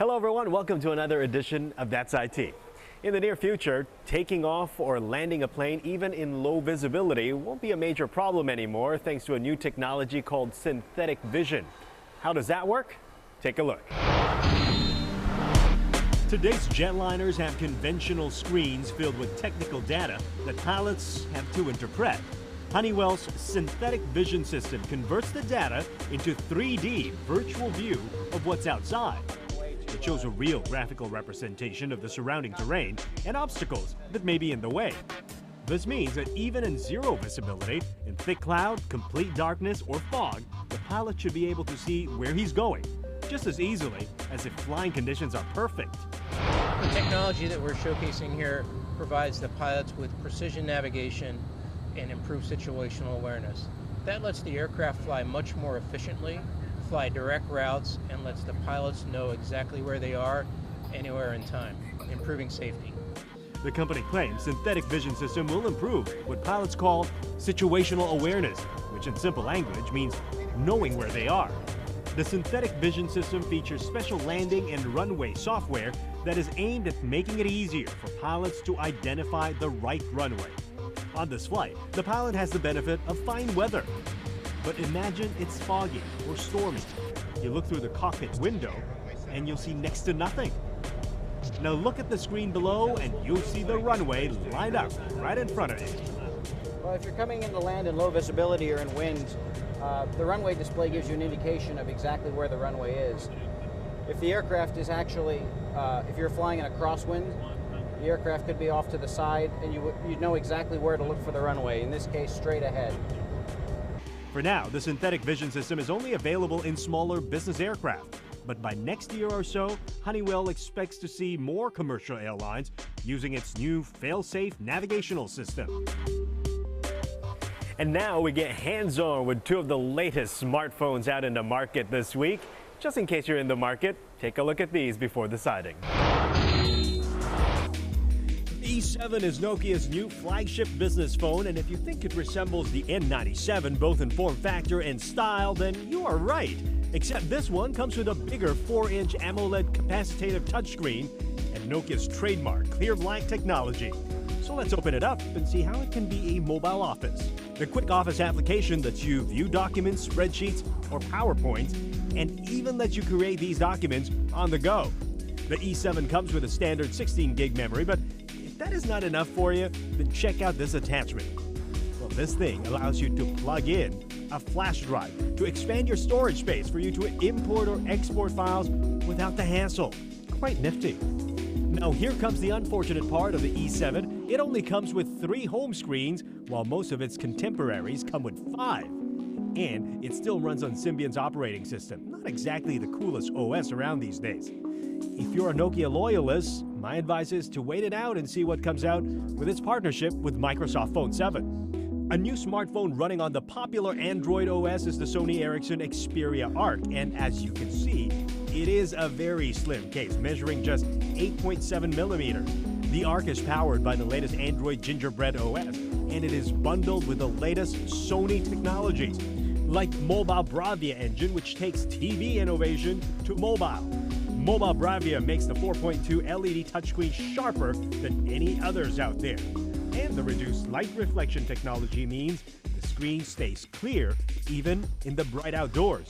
Hello everyone, welcome to another edition of That's IT. In the near future, taking off or landing a plane even in low visibility won't be a major problem anymore thanks to a new technology called synthetic vision. How does that work? Take a look. Today's jetliners have conventional screens filled with technical data that pilots have to interpret. Honeywell's synthetic vision system converts the data into 3D virtual view of what's outside. It shows a real graphical representation of the surrounding terrain and obstacles that may be in the way. This means that even in zero visibility, in thick cloud, complete darkness, or fog, the pilot should be able to see where he's going just as easily as if flying conditions are perfect. The technology that we're showcasing here provides the pilots with precision navigation and improved situational awareness. That lets the aircraft fly much more efficiently, fly direct routes, and lets the pilots know exactly where they are anywhere in time, improving safety. The company claims synthetic vision system will improve what pilots call situational awareness, which in simple language means knowing where they are. The synthetic vision system features special landing and runway software that is aimed at making it easier for pilots to identify the right runway. On this flight, the pilot has the benefit of fine weather. But imagine it's foggy or stormy. You look through the cockpit window and you'll see next to nothing. Now look at the screen below and you'll see the runway lined up right in front of you. Well, if you're coming in to land in low visibility or in wind, the runway display gives you an indication of exactly where the runway is. If the aircraft is actually, if you're flying in a crosswind, the aircraft could be off to the side and you'd know exactly where to look for the runway, in this case straight ahead. For now, the synthetic vision system is only available in smaller business aircraft. But by next year or so, Honeywell expects to see more commercial airlines using its new fail-safe navigational system. And now we get hands-on with two of the latest smartphones out in the market this week. Just in case you're in the market, take a look at these before deciding. E7 is Nokia's new flagship business phone, and if you think it resembles the N97 both in form factor and style, then you are right. Except this one comes with a bigger 4-inch AMOLED capacitive touchscreen and Nokia's trademark clear black technology. So let's open it up and see how it can be a mobile office. The quick office application lets you view documents, spreadsheets, or PowerPoints, and even lets you create these documents on the go. The E7 comes with a standard 16 gig memory, but if that is not enough for you, then check out this attachment. Well, this thing allows you to plug in a flash drive to expand your storage space for you to import or export files without the hassle. Quite nifty. Now here comes the unfortunate part of the E7. It only comes with 3 home screens, while most of its contemporaries come with 5. And it still runs on Symbian's operating system. Not exactly the coolest OS around these days. If you're a Nokia loyalist, my advice is to wait it out and see what comes out with its partnership with Microsoft Phone 7. A new smartphone running on the popular Android OS is the Sony Ericsson Xperia Arc, and as you can see, it is a very slim case, measuring just 8.7 millimeters. The Arc is powered by the latest Android Gingerbread OS, and it is bundled with the latest Sony technologies, like Mobile Bravia engine, which takes TV innovation to mobile. Mobile Bravia makes the 4.2 LED touchscreen sharper than any others out there. And the reduced light reflection technology means the screen stays clear even in the bright outdoors.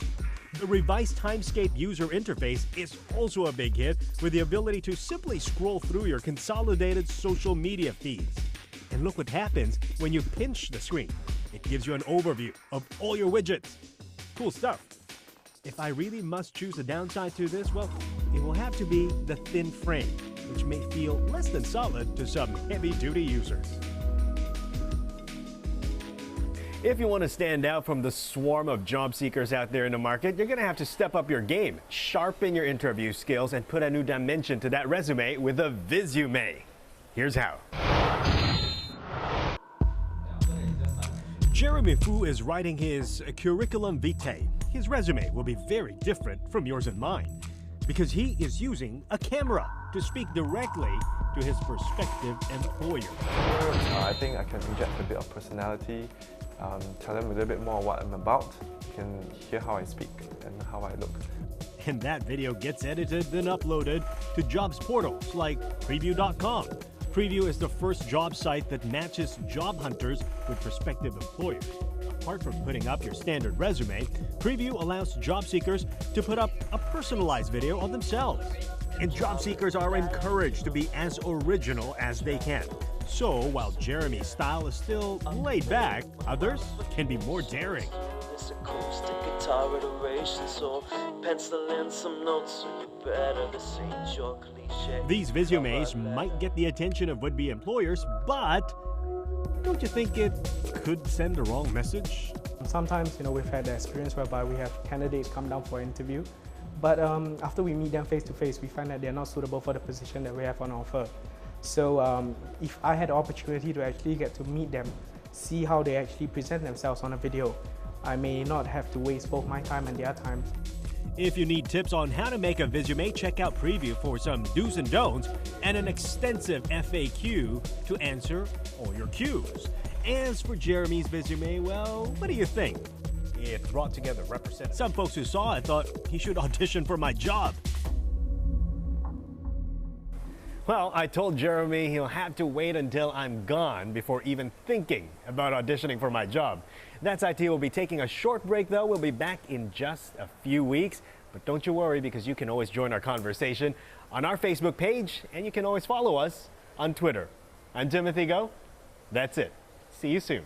The revised Timescape user interface is also a big hit, with the ability to simply scroll through your consolidated social media feeds. And look what happens when you pinch the screen. It gives you an overview of all your widgets. Cool stuff. If I really must choose a downside to this, well, it will have to be the thin frame, which may feel less than solid to some heavy-duty users. If you want to stand out from the swarm of job seekers out there in the market, you're going to have to step up your game, sharpen your interview skills, and put a new dimension to that resume with a Visume. Here's how. Jeremy Fu is writing his curriculum vitae. His resume will be very different from yours and mine, because he is using a camera to speak directly to his prospective employer. I think I can inject a bit of personality, tell them a little bit more what I'm about. You can hear how I speak and how I look. And that video gets edited, then uploaded to jobs portals like Preview.com. Preview is the first job site that matches job hunters with prospective employers. Apart from putting up your standard resume, Preview allows job seekers to put up a personalized video of themselves. And job seekers are encouraged to be as original as they can. So, while Jeremy's style is still laid back, others can be more daring. This acoustic guitar iteration, so pencil in some notes so you better. This ain't your cliche. These resumes might get the attention of would-be employers, but don't you think it could send the wrong message? Sometimes, we've had the experience whereby we have candidates come down for an interview, but after we meet them face to face, we find that they're not suitable for the position that we have on offer. So if I had the opportunity to actually get to meet them, see how they actually present themselves on a video, I may not have to waste both my time and their time. If you need tips on how to make a resume, check out Preview for some do's and don'ts and an extensive FAQ to answer all your Q's. As for Jeremy's resume, well, what do you think? It brought together representatives. Some folks who saw it thought he should audition for my job. Well, I told Jeremy he'll have to wait until I'm gone before even thinking about auditioning for my job. That's IT. We'll be taking a short break, though. We'll be back in just a few weeks. But don't you worry, because you can always join our conversation on our Facebook page, and you can always follow us on Twitter. I'm Timothy Go. That's it. See you soon.